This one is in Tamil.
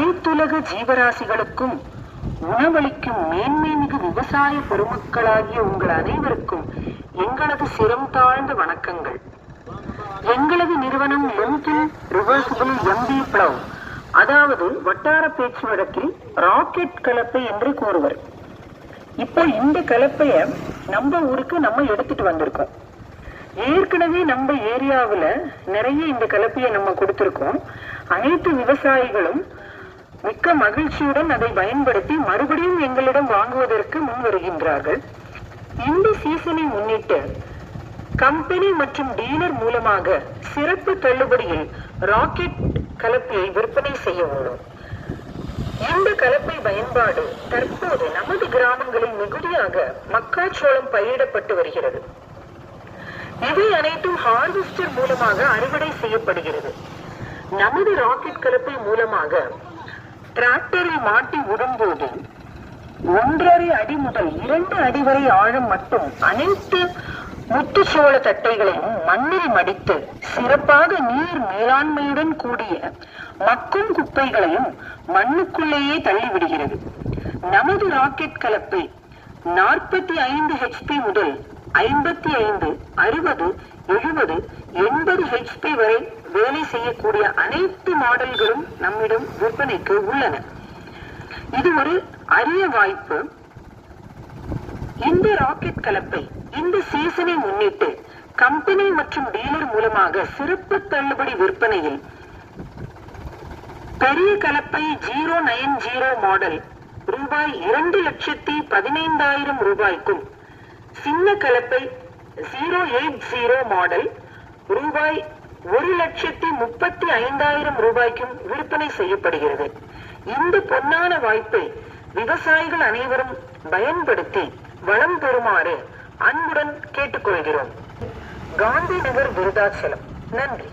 அனைத்துலக ஜீவராசிகளுக்கும் உணவளிக்கும் மேன்மை மிகு விவசாய பெருமக்களாகிய உங்கள் அனைவருக்கும் எங்களது சிரம் தாழ்ந்த வணக்கங்கள். எங்களது நிறுவனம் லிங்கின் ரிவர்சிபிள் எம்பி பிளவ், அதாவது வட்டார பேச்சு வழக்கில் ராக்கெட் கலப்பை என்று கூறுவர். இப்போ இந்த கலப்பைய நம்ம ஊருக்கு நம்ம எடுத்துட்டு வந்திருக்கோம். ஏற்கனவே நம்ம ஏரியாவுல நிறைய இந்த கலப்பையை நம்ம கொடுத்திருக்கோம். அனைத்து விவசாயிகளும் மிக்க மகிழ்ச்சியுடன் அதை பயன்படுத்தி மறுபடியும் எங்களிடம் வாங்குவதற்கு முன் வருகின்றார்கள். இந்த சீசனை முன்னிட்டு கம்பெனி மற்றும் டீலர் மூலமாக சிறப்பு தள்ளுபடியில் ராக்கெட் கலப்பையை விற்பனை செய்ய உள்ளோம். இந்த கலப்பை பயன்பாடு தற்போது நமது கிராமங்களில் மிகுதியாக மக்காச்சோளம் பயிரிடப்பட்டு வருகிறது. இவை அனைத்தும் ஹார்வெஸ்டர் மூலமாக அறுவடை செய்யப்படுகிறது. நமது ராக்கெட் கலப்பை மூலமாக டிராக்டரில் மாட்டி விடும்போது 1.5 அடி முதல் 2 அடி வரை ஆழம் மட்டும் அனைத்து முத்துச்சோள தட்டைகளையும் மண்ணில் மடித்து சிறப்பாக நீர் மேலாண்மையுடன் கூடிய மக்கும் குப்பைகளையும் மண்ணுக்குள்ளேயே தள்ளிவிடுகிறது. நமது ராக்கெட் கலப்பை 45 HP முதல் 55, 60, 70, 80 HP வரை வேலை செய்யக்கூடிய அனைத்து மாடல்களும் நம்மிடம் விற்பனைக்கு உள்ளன. இது ஒரு அரிய வாய்ப்பு. இந்த ராக்கெட் கலப்பை இந்த சீசனை முன்னிட்டு கம்பெனி மற்றும் டீலர் மூலமாக சிறப்பு தள்ளுபடி விற்பனையில் பெரிய கலப்பை 090 மாடல் ரூபாய் 2,15,000 ரூபாய்க்கும், சின்ன கலப்பை 080 மாடல் ரூபாய் 1,35,000 ரூபாய்க்கும் விற்பனை செய்யப்படுகிறது. இந்த பொன்னான வாய்ப்பை விவசாயிகள் அனைவரும் பயன்படுத்தி வளம் பெறுமாறு அன்புடன் கேட்டுக்கொள்கிறோம். காந்தி நகர், விருதாச்சலம். நன்றி.